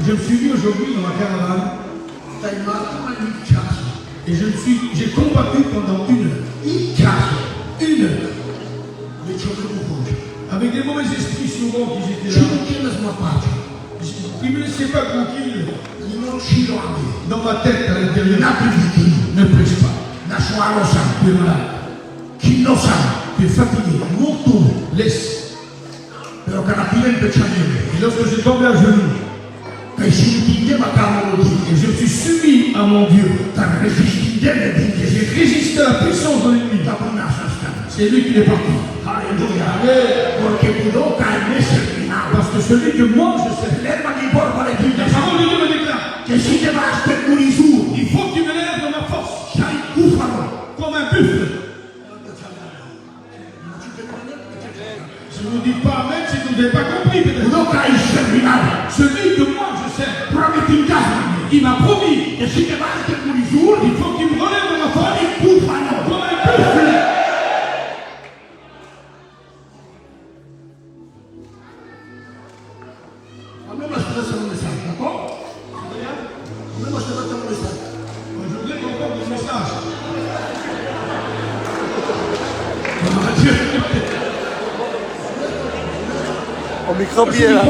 Je me suis mis aujourd'hui dans ma caravane. Et j'ai combattu pendant 1 heure. 1 heure. Avec des mauvais esprits souvent qui étaient là. Ils ne me laissaient pas tranquille. Dans ma tête à l'intérieur. Ne prêche pas. Tu es malade. Tu es fatigué. Laisse. Et lorsque je tombais à genoux, et je me suis soumis à mon Dieu, j'ai résisté à la puissance de l'ennemi. C'est lui qui est parti. Parce que celui que moi je sais, la parole de Dieu me déclare, il faut que tu me lèves dans ma force, comme un buffle. Je ne vous dis pas amen si vous n'avez pas compris peut-être. Celui que moi je sais, il m'a promis, il faut qu'il me relève dans ma force, comme un buffle. Au micro-pied là.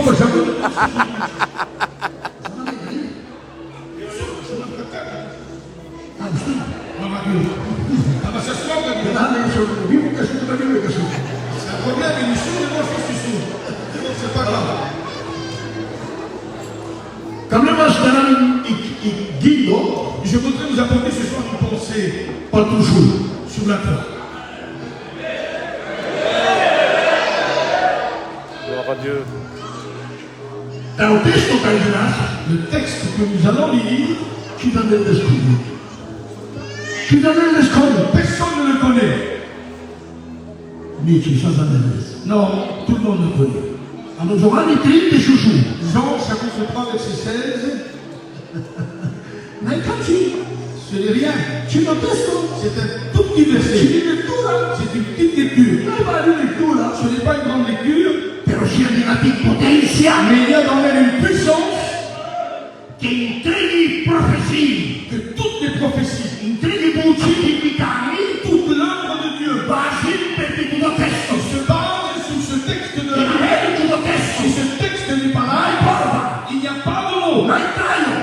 Je voudrais vous apporter ce soir une pensée sur la croix. Gloire à Dieu. Le texte que nous allons lire, personne ne le connaît. Non, tout le monde le connaît. Jean chapitre 3 verset 16. Ce n'est rien. C'est un tout petit verset. C'est une petite lecture. Ce n'est pas une grande lecture. Mais il y a dans elle une puissance que toutes les prophéties, toute l'œuvre de Dieu se base sur ce texte de la Bible. Si ce texte n'est pas là, il n'y a pas de mots.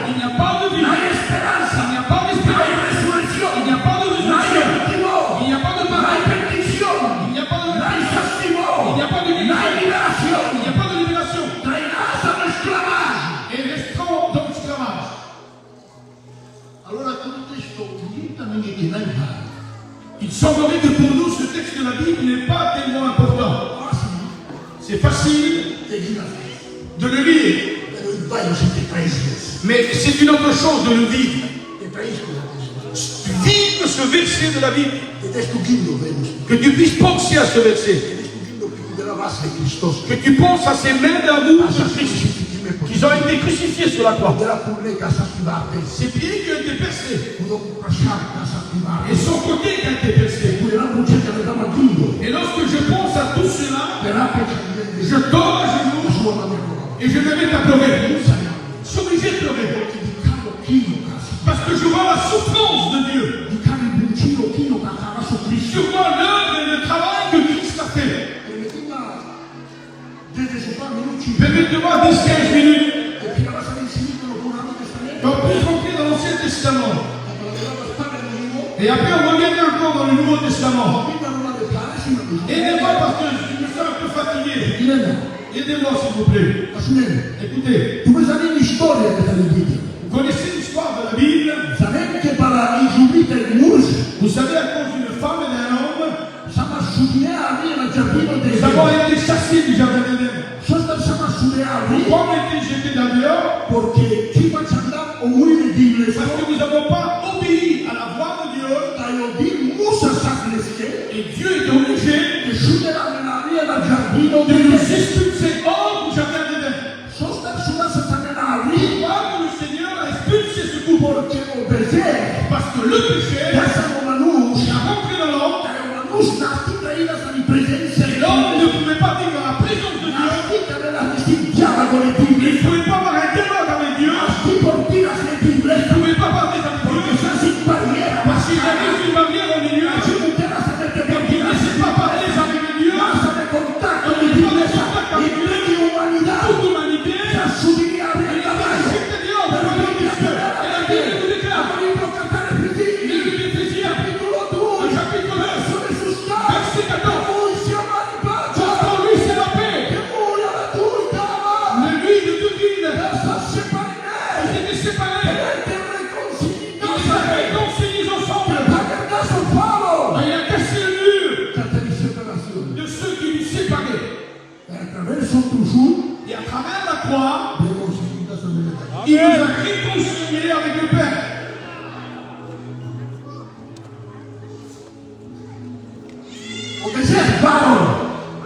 Il n'y a pas de vie. Il n'y a pas d'espérance. Il n'y a pas de résurrection. Il n'y a pas de pareil. Il n'y a pas de il n'y a pas de libération. Il n'y a pas de libération. Et restons dans l'esclavage. Il semblerait que pour nous, ce texte de la Bible n'est pas tellement important. C'est facile de le lire. Mais c'est une autre chose de le vivre. Vivre ce verset de la Bible. Que tu puisses penser à ce verset. Que tu penses à ces mains d'amour de Christ qui ont été crucifiés sur la croix. Ses pieds qui ont été percés. Et son côté qui a été percé. Et lorsque je pense à tout cela, je tombe à genoux et je me mets à pleurer. Je suis obligé de pleurer. Parce que je vois la souffrance de Dieu. Je vois l'œuvre et le travail que Christ a fait. Permettez-moi 10-15 minutes. On peut rentrer dans l'Ancien Testament. Et après on revient encore dans le Nouveau Testament. Aidez-moi parce que je me sens un peu fatigué. Aidez-moi s'il vous plaît. Écoutez. Vous connaissez l'histoire de la Bible. Vous savez à cause d'une femme et d'un homme, nous avons été chassés du jardin d'Éden. Pourquoi on a été jetés dehors? Parce que nous n'avons pas obéi à la voix de Dieu. Et Dieu est obligé de nous expulser hors du jardin d'Éden. Pourquoi le Seigneur a expulsé ce couple? Parce que le péché est rentré dans l'homme. Et l'homme ne pouvait pas vivre dans la présence de Dieu. croix, il nous a réconciliés avec le Père.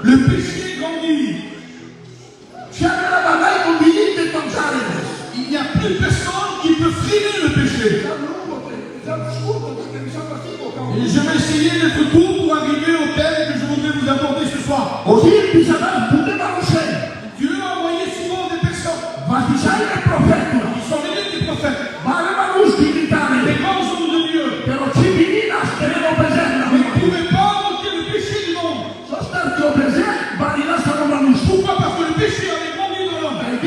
Le péché grandit. Il n'y a plus personne qui peut freiner le péché. Et je vais essayer d'être court pour arriver au thème que je voudrais vous aborder ce soir. Dieu a envoyé souvent des personnes qui sont venus des prophètes, des grands hommes de Dieu, mais ne pouvaient pas ôter le péché du monde. Pourquoi? Parce que le péché avait grandi dans l'homme. Et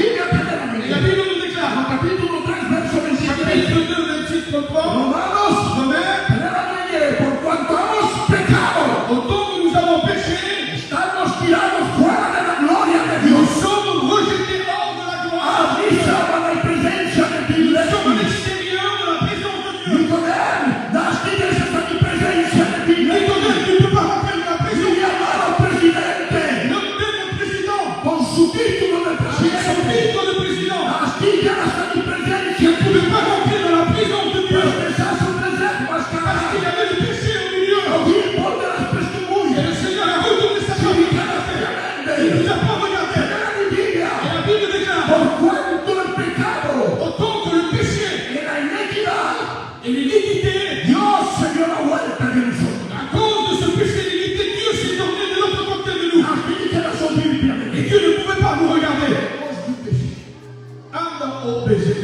la Bible nous déclare, chapitre 2, 28, 33, Romains, autant que nous avons péché, nous sommes rejetés hors de la gloire. Nous sommes à l'extérieur de la présence de Dieu. Nicodème, tu ne peux pas rentrer dans la présence de Dieu. Notre président, son titre de président, ne pouvait pas rentrer dans la présence de Dieu parce qu'il y avait le péché au milieu. Et le Seigneur a retourné sa famille. Il ne nous a pas regardé. Et la Bible déclare, autant que le péché et l'iniquité, à cause de ce péché et l'iniquité, Dieu s'est tourné de l'autre côté de nous. Et Dieu ne pouvait pas nous regarder. Adam au péché.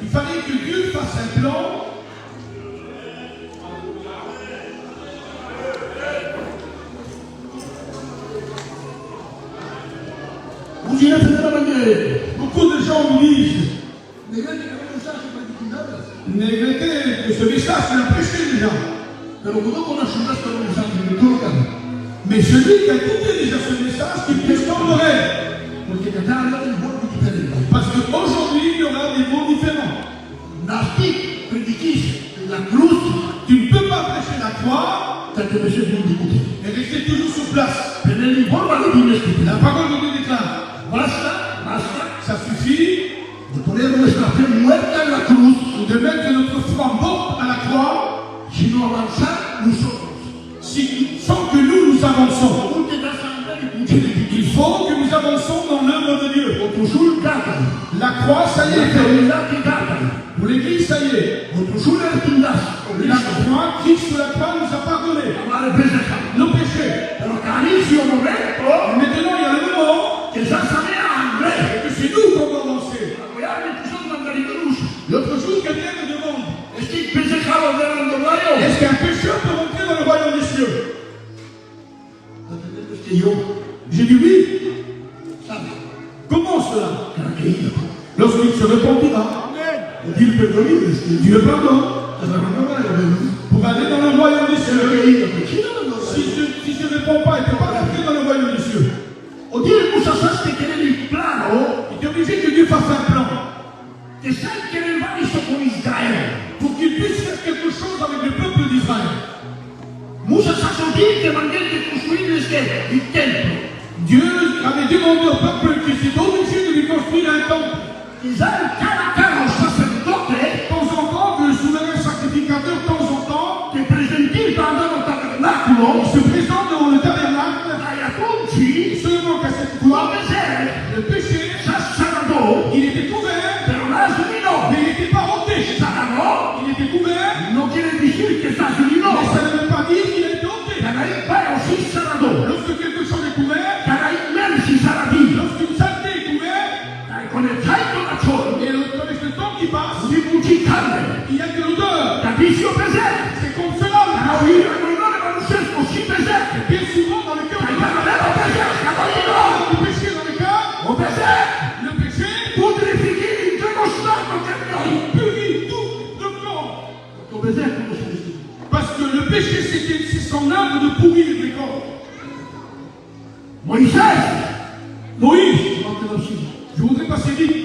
Il fallait que Dieu fasse un plan. Beaucoup de gens nous disent, négligez que ce message c'est un péché déjà. Mais celui qui a écouté déjà ce message, qui puisse tomber. Parce qu'aujourd'hui, il y aura des mots différents. Tu ne peux pas prêcher la croix et rester toujours sur place. La parole de Dieu déclare, ça suffit de mettre notre foi morte à la croix sans que nous avançons. Il faut que nous avançons dans l'œuvre de Dieu. La croix, ça y est. Pour l'église, ça y est. La croix, Christ sur la croix nous a pardonné nos péchés. Et maintenant, il y a le moment que c'est nous qu'on va avancer. L'autre jour, quelqu'un me demande, est-ce qu'un pécheur peut rentrer dans le royaume des cieux? J'ai dit oui. Comment cela? Lorsqu'il se repentira, Dieu pardonne. Pour aller dans le royaume des cieux. Si je ne réponds pas, il ne peut pas rentrer dans le royaume des cieux. Il est obligé que Dieu fasse un plan. Pour qu'il puisse faire quelque chose avec le peuple d'Israël. Dieu avait demandé au peuple qui s'est obligé de lui construire un temple. De temps en temps, le souverain sacrificateur, de temps en temps, il se présente dans le tabernacle. Seulement qu'à cette fois, le péché, il était couvert, mais il n'était pas ôté. Il était couvert, mais ça ne veut pas dire qu'il était ôté. Lorsque quelque chose est couvert, lorsqu'une saleté est couverte, et avec le temps qui passe, il y a de l'odeur. C'est comme cela. Et bien souvent dans le cœur du péché dans le cœur, le péché purifie tout le corps. Parce que le péché c'est son œuvre de pourrir les corps. Moïse, je voudrais passer vite.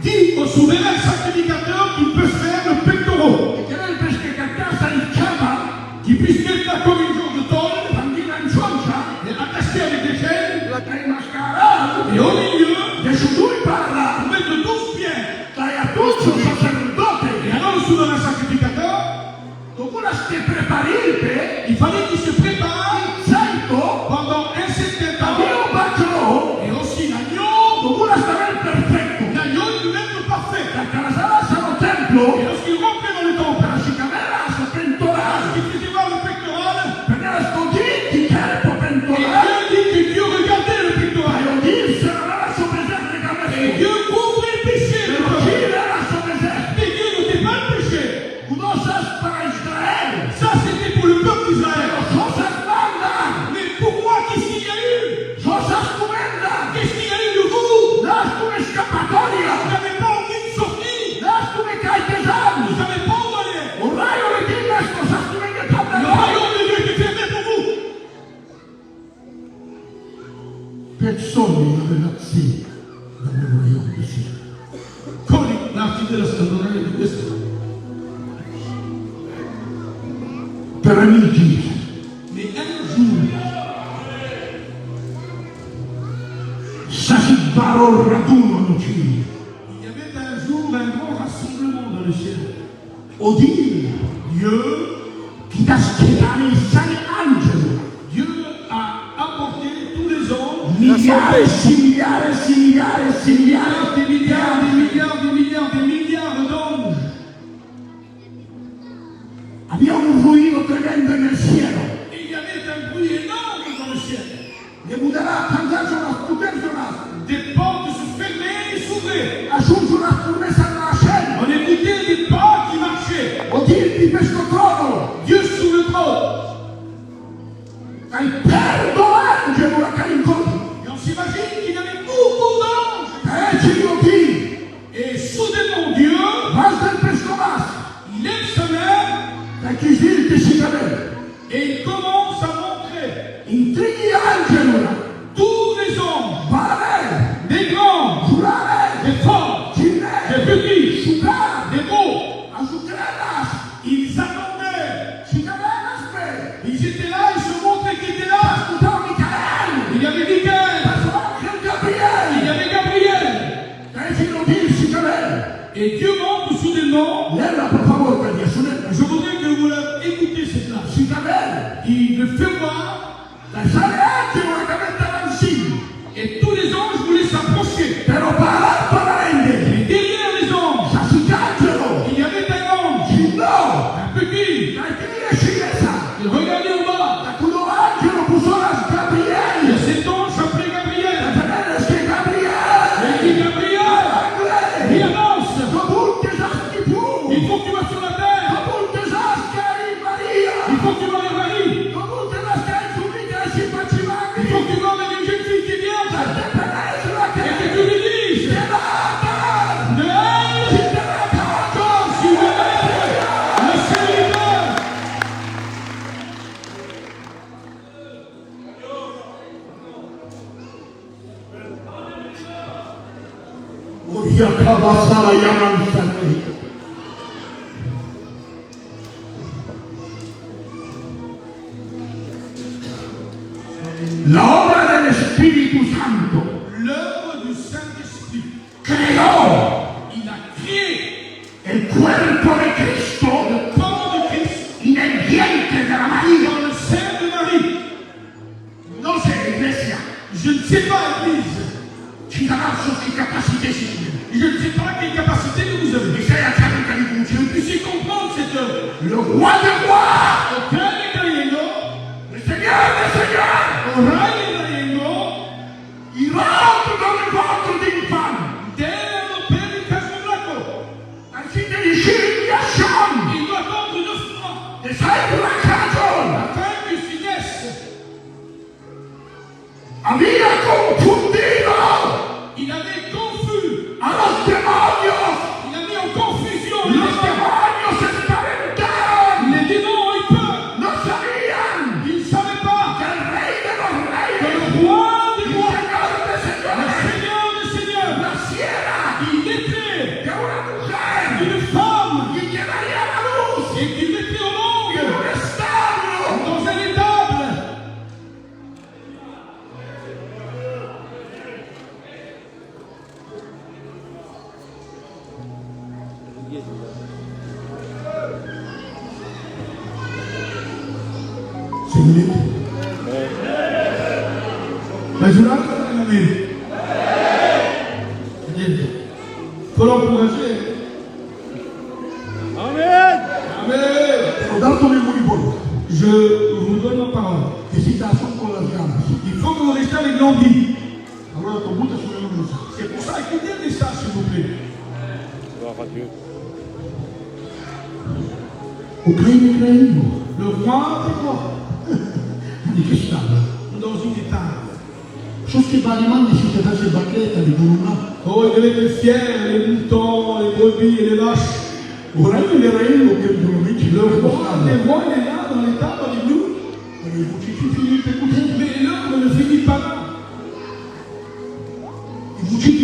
Dis au souverain sacrificateur qu'il peut faire le pectoral. qui puisse mettre là comme une jour de tôle, et attacher avec des chaînes, et au milieu, on met de 12 pieds. Et alors le souverain sacrificateur, il fallait qu'il se prépare pendant un certain temps. Et aussi l'agneau lui-même le parfait. Et lorsqu'il rentrait dans le temple, il faisait voir le pectoral, et Dieu dit que Dieu regardait le pectoral. Et Dieu couvrait le péché. Mais Dieu n'était pas le péché. Ça c'était pour le peuple d'Israël. Mais pour moi, qu'est-ce qu'il y a eu? Qu'est-ce qu'il y a eu de vous? Vous n'avez pas envie de sortir. Vous n'avez pas envoyé. Le royaume de Dieu était fermé pour vous. Persone ragazzi nel royaume di Dio. Con l'arti della stagionale di questo. Per amici, Mais un jour, Sasibaro raduno lucini, il y avait un jour un grand rassemblement dans le ciel. Oddio, Dieu chi da schierare i sani angeli, Dieu a apporté tous les anges, migliaia, miliardi, des milliards, des milliards, des milliards, des milliards d'anges. abbiamo un ruino tremendo nel cielo, Et il y avait un bruit énorme dans le ciel. ne muderà tangasola, sputersola, Des portes se fermaient et s'ouvraient. aggiungono a promessa della scena, On écoutait des pas qui marchaient. Oddio di questo trono, Dieu sur le trône. hai perdo l'angelo la carincotti, Et on s'imagine qu'il y avait beaucoup d'anges. ci dio Dio, Et soudainement Dieu, basta il pesco basso, il lève sa main da chi si si cadere, et il commence à montrer intrighi angelo, tous les anges, vale, des grands, giurare, des forts, cine, des petits, sciupare, des beaux. a succedas, Ils attendaient. si cadenas, Ils étaient là, ils se montraient qu'ils étaient là. ascoltavo Micael, Il y avait Michael, ascoltavo il Gabriele, y avait Gabriel. e fino di si cadere, Et Dieu montre soudainement. leva per favore per Gesù, Je voudrais que vous écoutez cette là. si cadere, Il le fait voir la sale angelo che mette avanzini, et tous les anges voulaient s'approcher. però parente, Et derrière les anges, sa si angelo, il y avait un ange, si no, un petit. da chi riesce sa, Il regardait au bas. da quello angelo puso la Et Gabriele, cet ange s'appelait Gabriel. sapere che Et Gabriele, il dit Gabriel, il avance. Dopunte zaschi più, Il faut que tu vas sur la terre. dopunte zaschi Maria, Il faut que tu vas vers Marie. dopunte zaschi subito si faceva, Il faut que tu vas vers une jeune fille qui est bien. per essere Et che que tu lui dises de elle, si vous êtes le serviteur. Oria kabasala yaman. L'opera dello Spirito Santo L'œuvre du Saint-Esprit. creò Il a créé il cuerpo di Cristo le corps de Christ nel vientre della Maria. dans le sein de Marie. Non sei l'Iglesia, Je ne sais pas, Église. ci darà sotto capacità Signore. Je ne sais pas quelle capacité que vous avez. Mi sei a carica di funzione. Je sais comprendre cette œuvre. Le roi des rois, Au Grande Cayendo, le Seigneur des seigneurs, au Rey Cayendo, il rentre dans le ventre d'infame. derrière le Père du Casablanca. Ainsi l'umiliation, Il doit attendre 9 mois e sai una cagione, afin qu'il finisse. aveva confondido Il avait confus. allo demonio, Il a mis en confusion les lo démons. demonio si spaventarono, Les démons ont eu peur. non sapevano Ils ne savaient pas che il re dello re, que le roi des il rois, Signore del le Signore, Seigneur des seigneurs, la sera il était che una mujer une femme gli chiamaria la luce, et qu'il mettait au che monde un stadio C'est minute. Mais je l'ai dit. Faut l'encourager. Amen. Amen. Regarde ton émotion. Je vous donne ma parole. Et si tu as son qu'on la garde. Il faut que vous restiez avec l'envie. Alors ton bout est sur le nom. C'est pour ça écoutez ça, s'il vous plaît. Gloire à Dieu. Ukraine. Le roi est quoi? Il est stable. Dans une étable. Chose qui va demander si tu as ces baquettes, les boulons. Oh, il y avait les fiers, les moutons, les brebis et les vaches. Vous voyez les règles auxquelles vous le Le roi, les rois, il est là, dans l'étable avec nous. Mais Mais l'homme ne finit pas là.